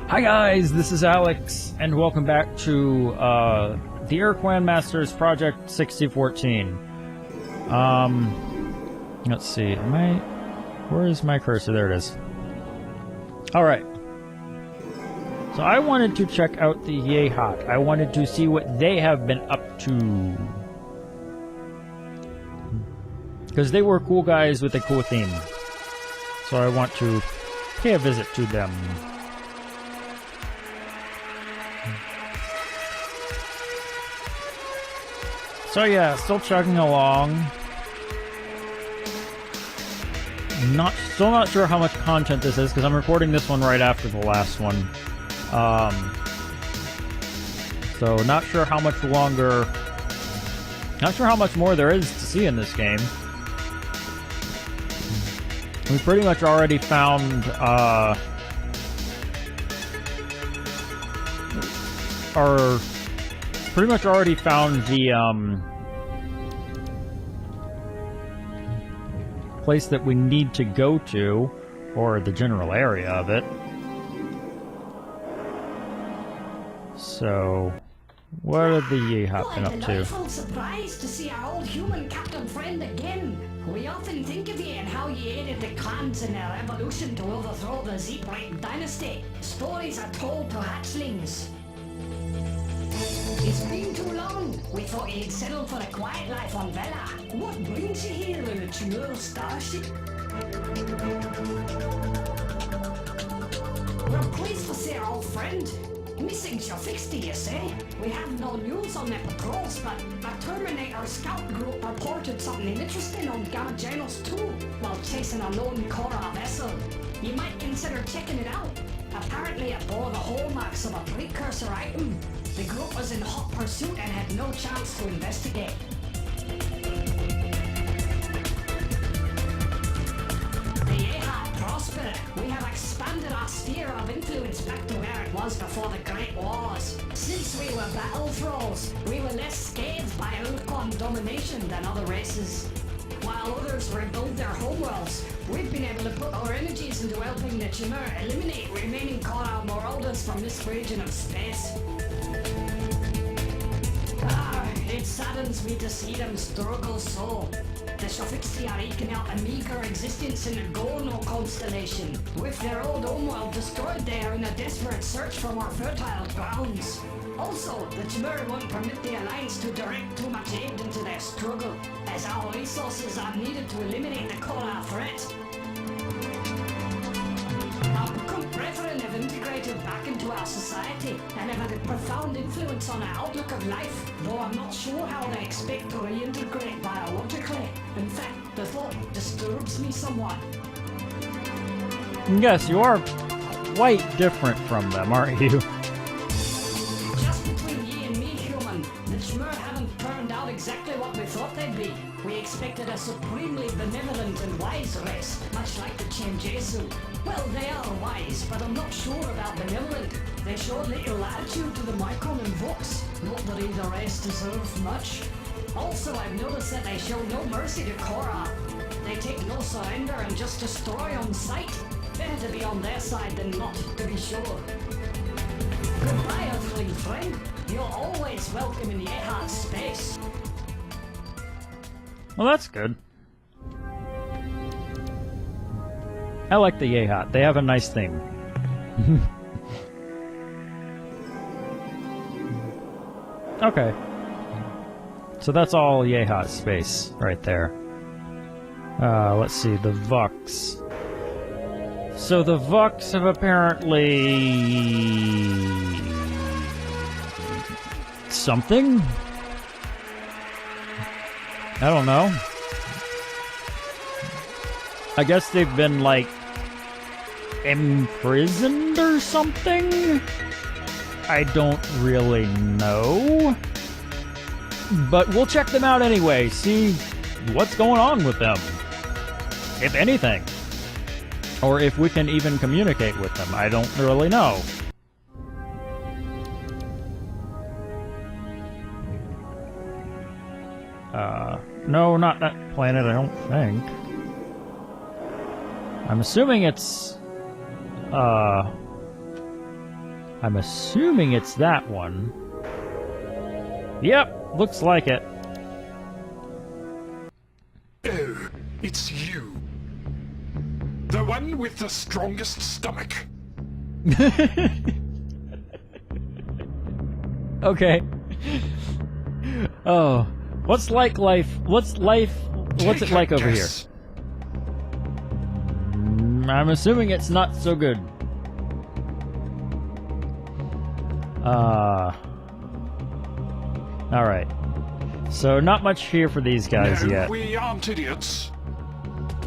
Hi guys, this is Alex, and welcome back to the Ur-Quan Masters Project 6014. Let's see, where is my cursor? There it is. Alright. So I wanted to check out the Yehat. I wanted to see what they have been up to. Because they were cool guys with a cool theme. So I want to pay a visit to them. So yeah, still chugging along. Still not sure how much content this is, because I'm recording this one right after the last one. So not sure how much longer... Not sure how much more there is to see in this game. We pretty much already found, pretty much already found the, place that we need to go to, or the general area of it. So, what are the Yehat been up to? What a delightful surprise to see our old human captain friend again. We often think of you and how you aided the clans in their revolution to overthrow the Zeebrite dynasty. Stories are told to hatchlings. It's been too long. We thought you'd settled for a quiet life on Vela. What brings you here in a Ur starship? We're pleased to see our old friend. Missing Shafixty, you say? We have no news on their patrols, but a Terminator scout group reported something interesting on Garganos 2 while chasing a lone Korra vessel. You might consider checking it out. Apparently it bore the hallmarks of a precursor item. The group was in hot pursuit and had no chance to investigate. The Yehat prosper. We have expanded our sphere of influence back to where it was before the Great Wars. Since we were battle thralls, we were less scathed by Ur-Quan domination than other races. While others rebuild their homeworlds, we've been able to put our energies into helping the Chimera eliminate remaining Korra Maraudas from this region of space. It saddens me to see them struggle so. The Shafixty are eking out a meager existence in the Gorno constellation, with their old homeworld destroyed there in a desperate search for more fertile grounds. Also, the Chimera won't permit the Alliance to direct too much aid into their struggle, as our resources are needed to eliminate the Korra threat. Our Cook brethren have integrated back into our society and have had a profound influence on our outlook of life, though I'm not sure how they expect to reintegrate biologically. In fact, the thought disturbs me somewhat. Yes, you are quite different from them, aren't you? Just between ye and me, human, the Chimera haven't turned out exactly what we thought they'd be. We expected a supremely benevolent and wise race, much like the Chenjesu. Well, they are wise, but I'm not sure about benevolent. They show little latitude to the Mycon and Vox. Not that either race deserve much. Also, I've noticed that they show no mercy to Korra. They take no surrender and just destroy on sight. Better to be on their side than not, to be sure. Goodbye, Earthling friend. You're always welcome in Yehat's space. Well, that's good. I like the Yehat. They have a nice theme. Okay. So that's all Yehat space right there. Let's see, the Vux. So the Vux have apparently... something? I don't know. I guess they've been, like, imprisoned or something? I don't really know. But we'll check them out anyway, see what's going on with them. If anything. Or if we can even communicate with them. I don't really know. No, not that planet, I don't think. I'm assuming it's, I'm assuming it's that one. Yep, looks like it. Oh, it's you. The one with the strongest stomach. Okay. Oh, what's like life? What's it like over here? I'm assuming it's not so good. Alright. So, not much here for these guys No, yet. we aren't idiots.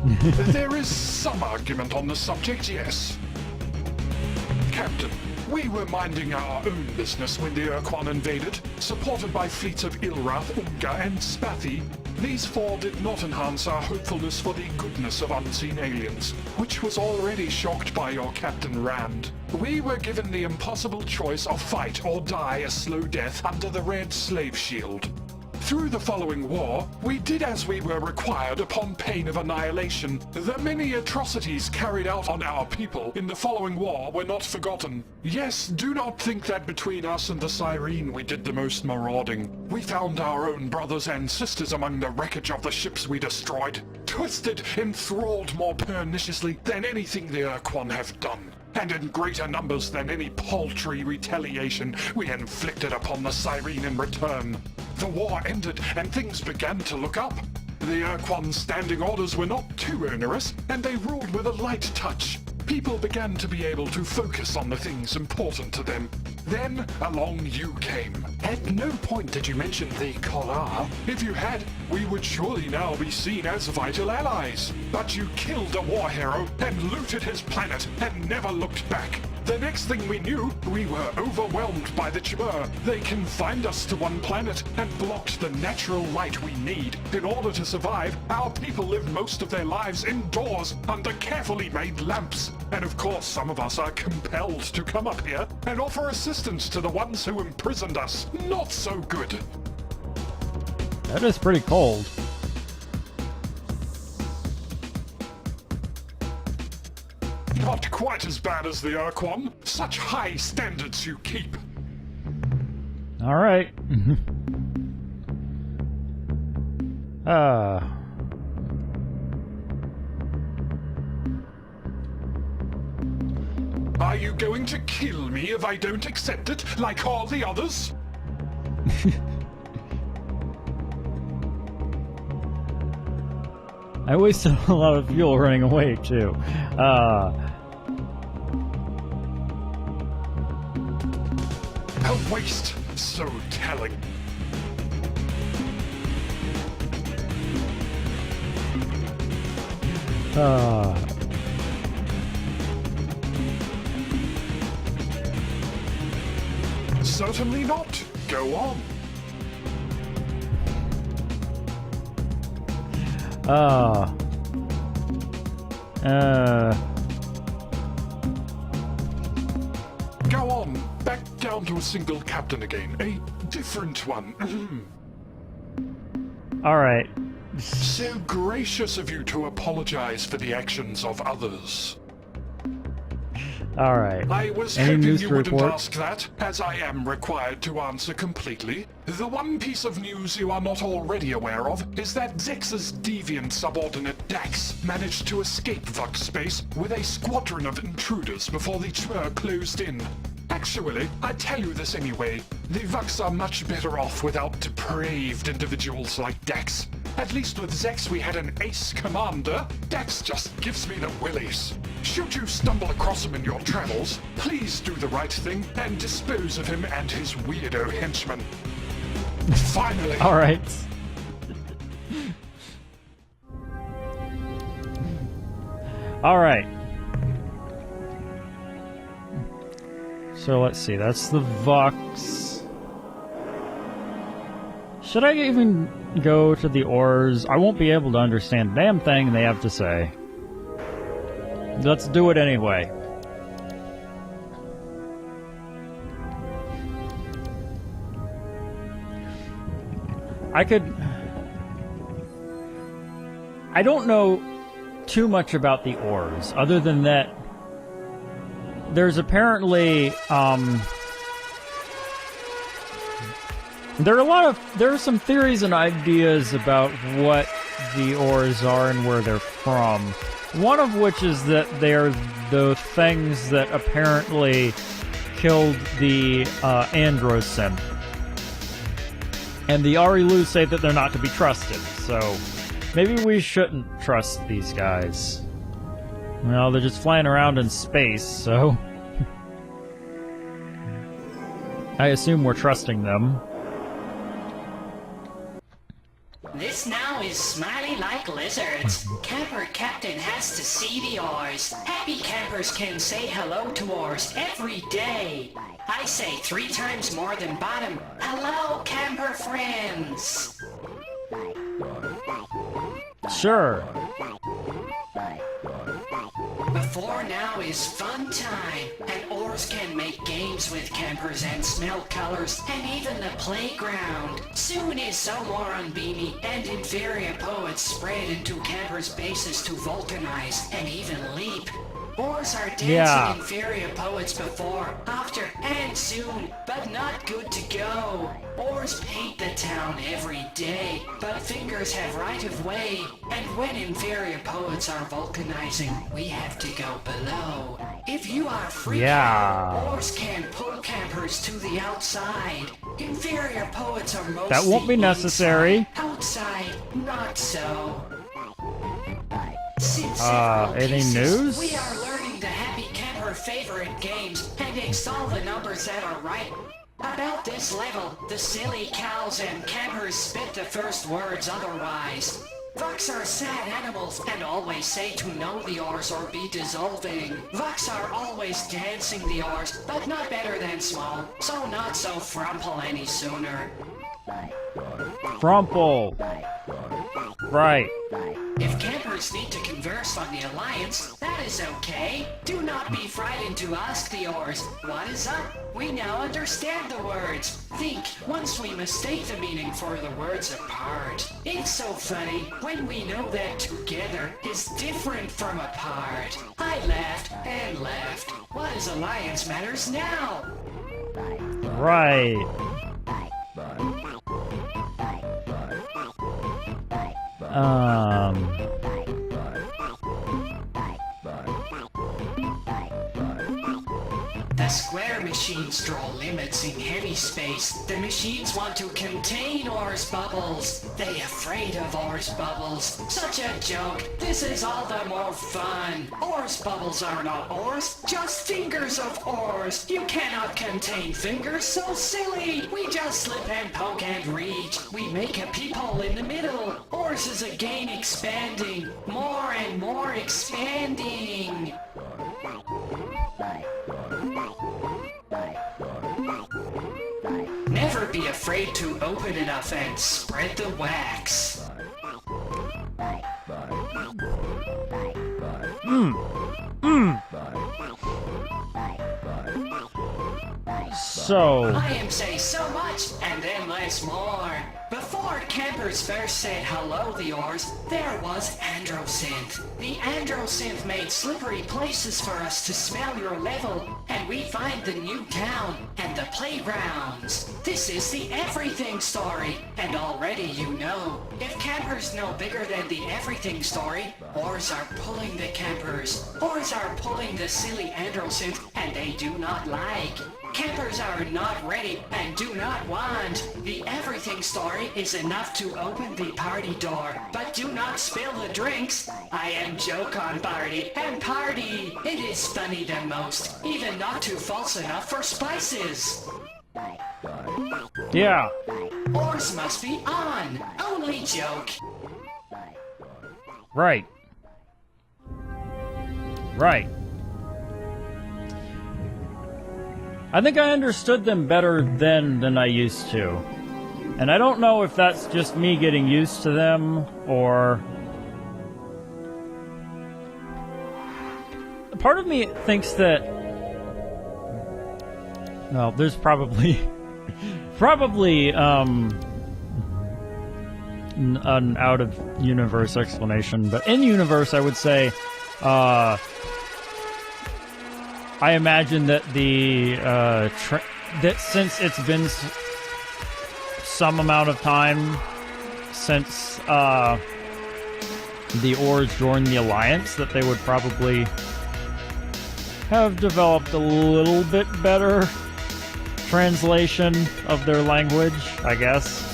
There is some argument on the subject, yes. Captain, we were minding our own business when the Ur-Quan invaded, supported by fleets of Ilrath, Unga, and Spathi. These four did not enhance our hopefulness for the goodness of unseen aliens, which was already shocked by your Captain Rand. We were given the impossible choice of fight or die a slow death under the Red Slave Shield. Through the following war, we did as we were required upon pain of annihilation. The many atrocities carried out on our people in the following war were not forgotten. Yes, do not think that between us and the Cyrene we did the most marauding. We found our own brothers and sisters among the wreckage of the ships we destroyed, twisted, enthralled more perniciously than anything the Ur-Quan have done, and in greater numbers than any paltry retaliation we inflicted upon the Cyrene in return. The war ended, and things began to look up. The Ur-Quan's standing orders were not too onerous, and they ruled with a light touch. People began to be able to focus on the things important to them. Then, along you came. At no point did you mention the Collar. If you had, we would surely now be seen as vital allies. But you killed a war hero and looted his planet and never looked back. The next thing we knew, we were overwhelmed by the Chimur. They confined us to one planet and blocked the natural light we need. In order to survive, our people lived most of their lives indoors under carefully made lamps. And of course, some of us are compelled to come up here and offer assistance to the ones who imprisoned us. Not so good. That is pretty cold. Not quite as bad as the Ur-Quan. Such high standards you keep. Alright. Are you going to kill me if I don't accept it, like all the others? I wasted a lot of fuel running away, too. A waste. So telling. Certainly not. Go on. Go on. Back down to a single captain again. A different one. Alright. So gracious of you to apologize for the actions of others. Alright. I was Any hoping news you to wouldn't report? ask that, as I am required to answer completely. The one piece of news you are not already aware of is that Zex's deviant subordinate Dax managed to escape Vux space with a squadron of intruders before the Chur closed in. Actually, I tell you this anyway, the Vux are much better off without depraved individuals like Dax. At least with Zex we had an ace commander. Dax just gives me the willies. Should you stumble across him in your travels, please do the right thing and dispose of him and his weirdo henchmen. Finally! Alright. Alright. So let's see, that's the Vux. Should I even go to the ores? I won't be able to understand a damn thing they have to say. Let's do it anyway. I don't know too much about the ores, other than that there's apparently, there are some theories and ideas about what the ores are and where they're from. One of which is that they're the things that apparently killed the Androsynth. And the Arilu say that they're not to be trusted, so maybe we shouldn't trust these guys. Well, they're just flying around in space, so I assume we're trusting them. This now is Smiley Like Lizards. Camper Captain has to see the ores. Happy campers can say hello to ores every day. I say 3 times more than bottom. Hello, camper friends. Sure. Before now is fun time, and ores can make games with campers and smell colors, and even the playground. Soon is so more unbeamy, and inferior poets spread into campers' bases to vulcanize and even leap. Ores are dancing inferior poets before, after, and soon, but not good to go. Ores paint the town every day, but fingers have right of way. And when inferior poets are vulcanizing, we have to go below. If you are free, ores can pull campers to the outside. Inferior poets are mostly that won't be necessary. Inside, outside, not so. Any news? We are learning the happy camper favorite games and extol the numbers that are right. About this level, the silly cows and campers spit the first words otherwise. Vucks are sad animals and always say to know the ores or be dissolving. Vucks are always dancing the ores, but not better than small, so not so frumple any sooner. Frumple. Right. If campers need to converse on the Alliance, that is okay. Do not be frightened to ask the ores, what is up? We now understand the words. Think, once we mistake the meaning for the words apart. It's so funny when we know that together is different from apart. I laughed and laughed. What is Alliance matters now? Right. The square machines draw limits in heavy space. The machines want to contain ores bubbles. They afraid of ores bubbles. Such a joke. This is all the more fun. Ores bubbles are not ores, just fingers of ores. You cannot contain fingers, so silly. We just slip and poke and reach. We make a peephole in the middle. Ores is again expanding. More and more expanding. Never be afraid to open enough and spread the wax. So I am say so much and then less more. Before campers first said hello the ores, there was Androsynth. The Androsynth made slippery places for us to smell your level, and we find the new town and the playgrounds. This is the everything story, and already you know. If campers know bigger than the everything story, ores are pulling the campers. Ores are pulling the silly Androsynth, and they do not like. Campers are not ready and do not want. The everything story is enough to open the party door, but do not spill the drinks. I am joke on party and party. It is funny the most, even not too false enough for spices. yeah. Ores must be on. Only joke. Right. Right. I think I understood them better then than I used to. And I don't know if that's just me getting used to them, or... Part of me thinks that... Well, there's probably... an out-of-universe explanation, but in-universe I would say, I imagine that that since it's been some amount of time since the Ors joined the Alliance, that they would probably have developed a little bit better translation of their language, I guess.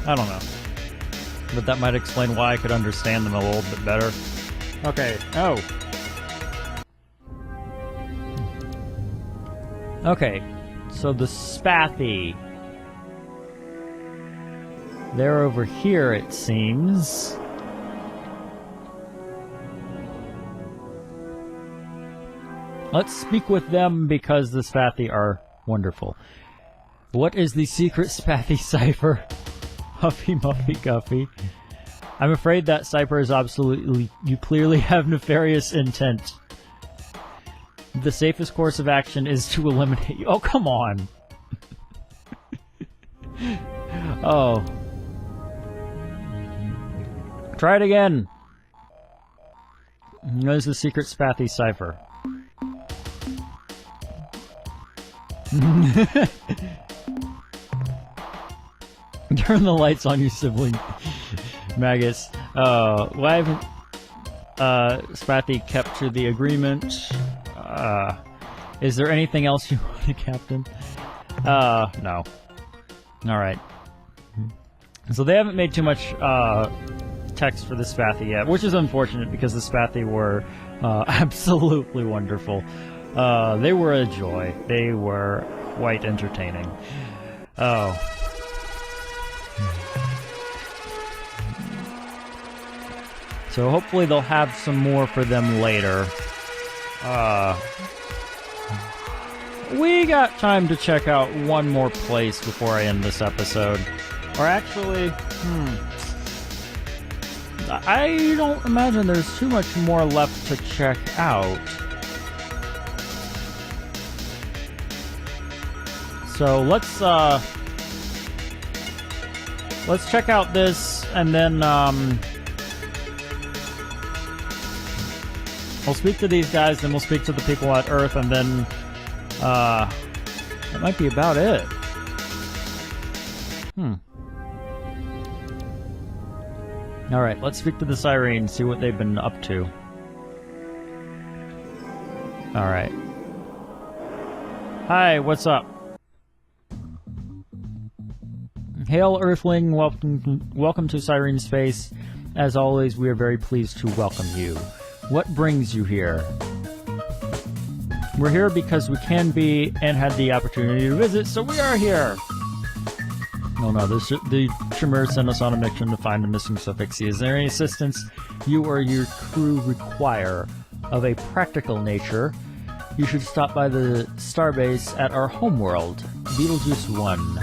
I don't know. But that might explain why I could understand them a little bit better. Okay. Oh. Okay. So the Spathi. They're over here, it seems. Let's speak with them because the Spathi are wonderful. What is the secret Spathi cipher? Huffy Muffy Guffy. I'm afraid that cipher is absolutely... You clearly have nefarious intent. The safest course of action is to eliminate you. Oh, come on! Oh. Try it again! There's the secret Spathi cipher. Turn the lights on, you sibling maggots. Why haven't Spathi kept to the agreement? Is there anything else you want, Captain? No. Alright. So they haven't made too much text for the Spathi yet, which is unfortunate because the Spathi were absolutely wonderful. They were a joy. They were quite entertaining. Oh. So hopefully they'll have some more for them later. We got time to check out one more place before I end this episode. Or actually, I don't imagine there's too much more left to check out. So let's check out this, and then we'll speak to these guys, then we'll speak to the people at Earth, and then that might be about it. Alright, let's speak to the Sirens, see what they've been up to. Alright. Hi, what's up? Hail, Earthling, welcome to Siren Space. As always, we are very pleased to welcome you. What brings you here? We're here because we can be and had the opportunity to visit, so we are here! Oh no, the Tremor sent us on a mission to find the missing Suffixie. Is there any assistance you or your crew require of a practical nature? You should stop by the starbase at our homeworld, Betelgeuse 1.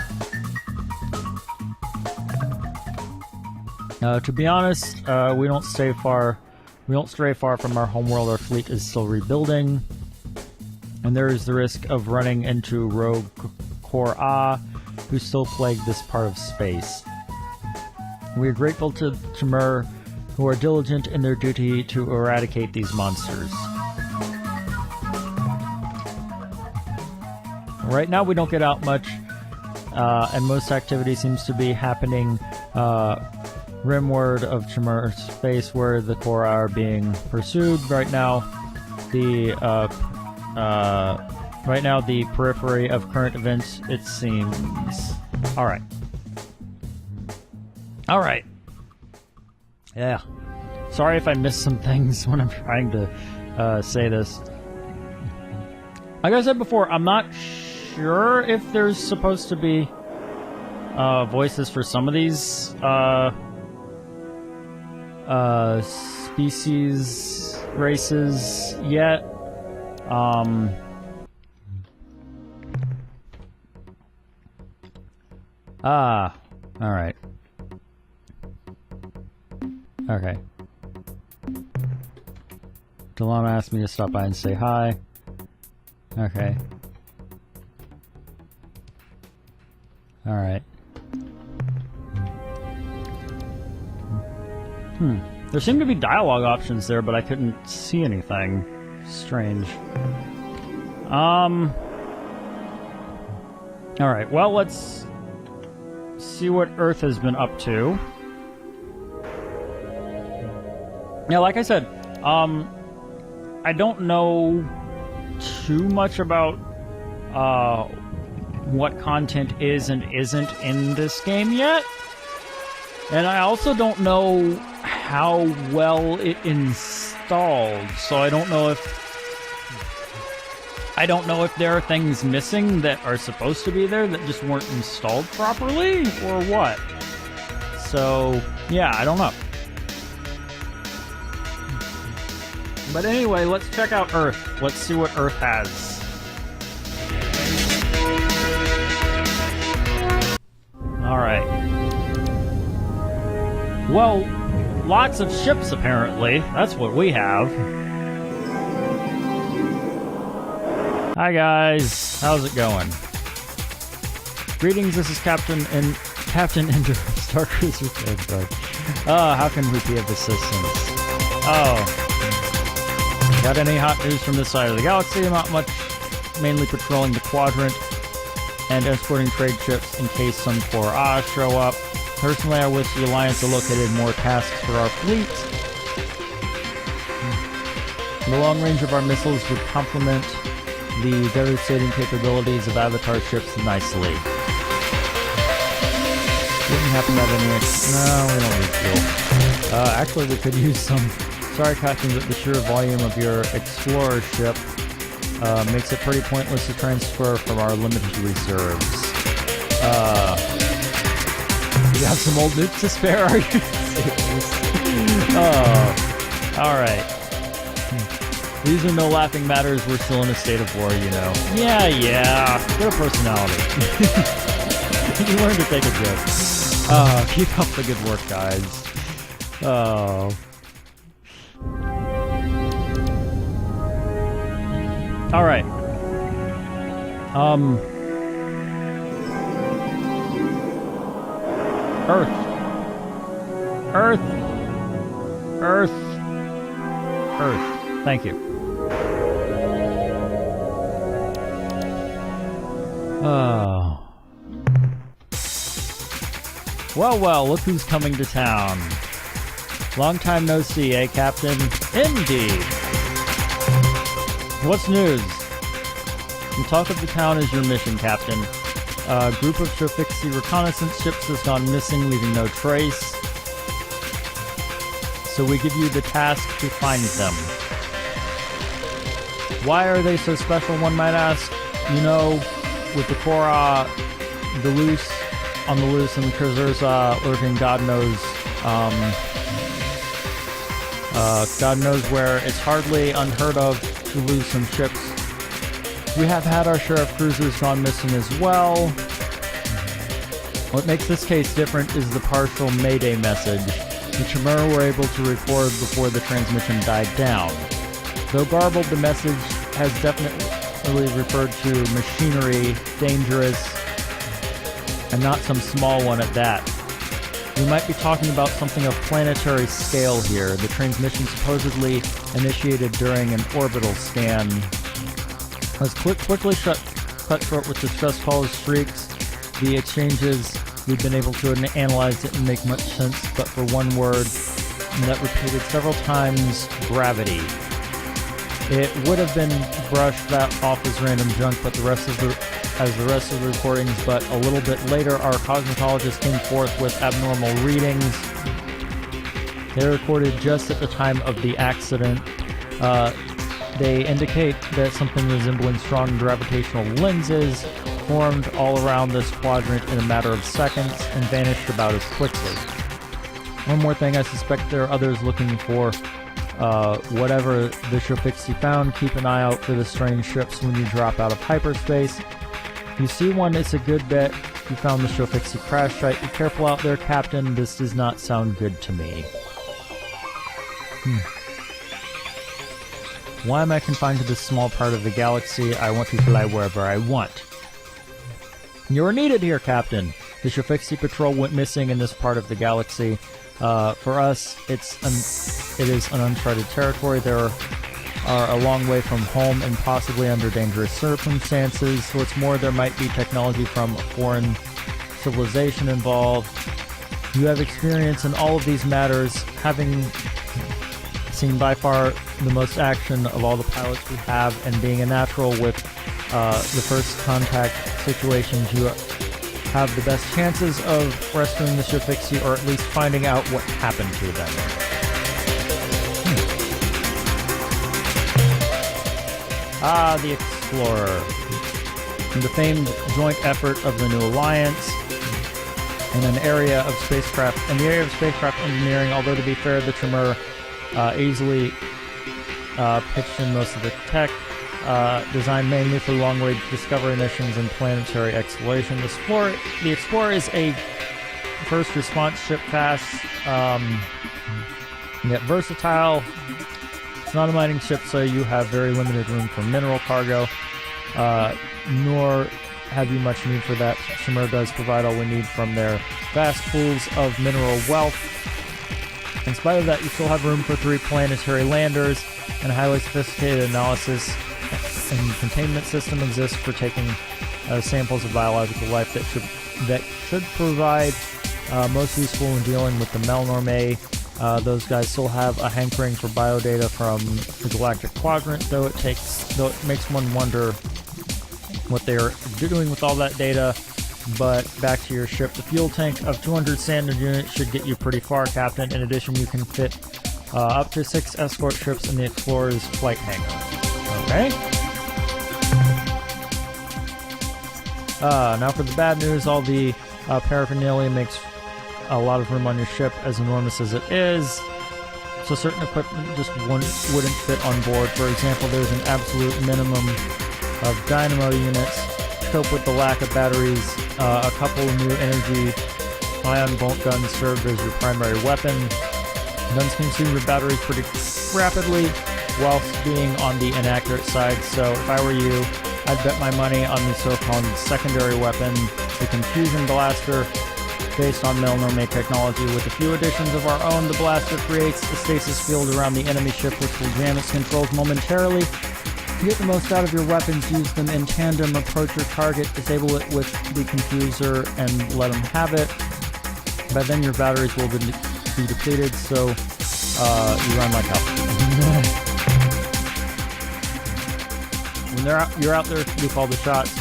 To be honest, we don't stray far from our homeworld. Our fleet is still rebuilding, and there is the risk of running into rogue Kor-Ah, who still plague this part of space. We are grateful to Tremor, who are diligent in their duty to eradicate these monsters. Right now we don't get out much, and most activity seems to be happening rimward of Tremor space, where the Kor-Ah are being pursued. Right now, the periphery of current events, it seems. Alright. Alright. Yeah. Sorry if I missed some things when I'm trying to say this. Like I said before, I'm not sure if there's supposed to be voices for some of these species, races yet. Alright. Okay. Delana asked me to stop by and say hi. Okay. Alright. There seemed to be dialogue options there, but I couldn't see anything. Strange. Alright, well, let's see what Earth has been up to. Yeah, like I said, I don't know too much about what content is and isn't in this game yet. And I also don't know how well it installed, so I don't know if there are things missing that are supposed to be there that just weren't installed properly, or what. So, yeah, I don't know. But anyway, let's check out Earth. Let's see what Earth has. Alright. Well, lots of ships, apparently. That's what we have. Hi, guys. How's it going? Greetings, this is Captain Ender of Star Cruiser Fanboy. Oh, how can we be of assistance? Oh. Got any hot news from this side of the galaxy? Not much. Mainly patrolling the quadrant and escorting trade ships in case some 4A show up. Personally, I wish the Alliance allocated more tasks for our fleet. The long range of our missiles would complement the devastating capabilities of Avatar ships nicely. Didn't happen to have any... No, we don't need fuel. Actually, we could use some... Sorry, Captain, but the sheer volume of your Explorer ship makes it pretty pointless to transfer from our limited reserves. You have some old nukes to spare, are you serious? Oh, alright. These are no laughing matters, we're still in a state of war, you know. Yeah, good personality. You learn to take a joke. Keep up the good work, guys. Oh... Alright. Earth. Thank you. Oh. Well, look who's coming to town. Long time no see, eh, Captain? Indeed. What's news? The talk of the town is your mission, Captain. A group of Shofixi reconnaissance ships has gone missing, leaving no trace. So we give you the task to find them. Why are they so special, one might ask? You know, with the Korra, the loose, on the loose, and the Kurzurza lurking God knows where, it's hardly unheard of to lose some ships. We have had our share of cruisers gone missing as well. What makes this case different is the partial Mayday message, which Chimera were able to record before the transmission died down. Though garbled, the message has definitely referred to machinery, dangerous, and not some small one at that. We might be talking about something of planetary scale here. The transmission supposedly initiated during an orbital scan. Was quickly cut short with distress calls, shrieks. The exchanges, we've been able to analyze it and make much sense, but for one word that repeated several times, gravity. It would have been brushed that off as random junk, but the rest of the recordings, but a little bit later, our cosmetologist came forth with abnormal readings. They were recorded just at the time of the accident. They indicate that something resembling strong gravitational lenses formed all around this quadrant in a matter of seconds and vanished about as quickly. One more thing, I suspect there are others looking for whatever the Shofixi found. Keep an eye out for the strange ships when you drop out of hyperspace. If you see one, it's a good bet you found the Shofixi crash site. Be careful out there, Captain. This does not sound good to me. Why am I confined to this small part of the galaxy? I want to fly wherever I want. You're needed here, Captain. The Shofixi patrol went missing in this part of the galaxy. For us, it is an uncharted territory. There are a long way from home and possibly under dangerous circumstances. What's more, there might be technology from a foreign civilization involved. You have experience in all of these matters, having seen by far the most action of all the pilots we have, and being a natural with the first contact situations. You have the best chances of rescuing the Shifixi, or at least finding out what happened to them. The Explorer. The famed joint effort of the New Alliance in an area of spacecraft engineering. Although, to be fair, the Tremor easily pitched in most of the tech, designed mainly for long-range discovery missions and planetary exploration. The Explorer is a first response ship, fast, yet versatile. It's not a mining ship, so you have very limited room for mineral cargo, nor have you much need for that. Tremor does provide all we need from their vast pools of mineral wealth. In spite of that, you still have room for 3 planetary landers, and a highly sophisticated analysis and containment system exists for taking samples of biological life that should provide most useful in dealing with the Melnorme. Those guys still have a hankering for biodata from the Galactic Quadrant, though it makes one wonder what they're doing with all that data. But back to your ship. The fuel tank of 200 standard units should get you pretty far, Captain. In addition, you can fit up to 6 escort ships in the Explorer's flight hangar. Okay. Now for the bad news. All the paraphernalia makes a lot of room on your ship, as enormous as it is. So certain equipment just wouldn't fit on board. For example, there's an absolute minimum of dynamo units to cope with the lack of batteries. A couple of new energy ion bolt guns served as your primary weapon. Guns consume your batteries pretty rapidly whilst being on the inaccurate side, so if I were you, I'd bet my money on the so-called secondary weapon, the Confusion Blaster. Based on Melnorme technology, with a few additions of our own, the blaster creates a stasis field around the enemy ship which will jam its controls momentarily. To get the most out of your weapons, use them in tandem, approach your target, disable it with the Confuser, and let them have it. By then your batteries will be depleted, so you run like hell. When you're out there, you call the shots,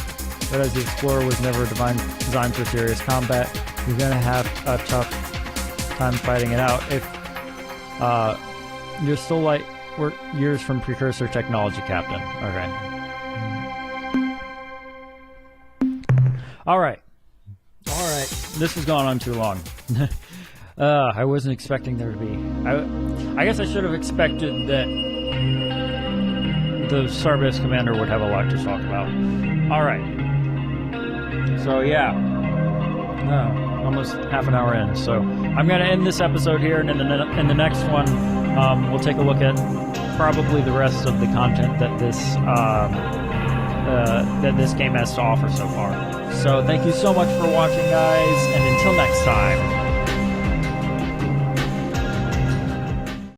but as the Explorer was never designed for serious combat, you're going to have a tough time fighting it out. If you're still like, we're years from precursor technology, Captain. Okay. Alright. This has gone on too long. I wasn't expecting there to be... I guess I should have expected that the Starbase Commander would have a lot to talk about. Alright. So, yeah. Almost half an hour in, so I'm going to end this episode here, and in the next one, we'll take a look at probably the rest of the content that this game has to offer so far. So thank you so much for watching, guys, and until next time.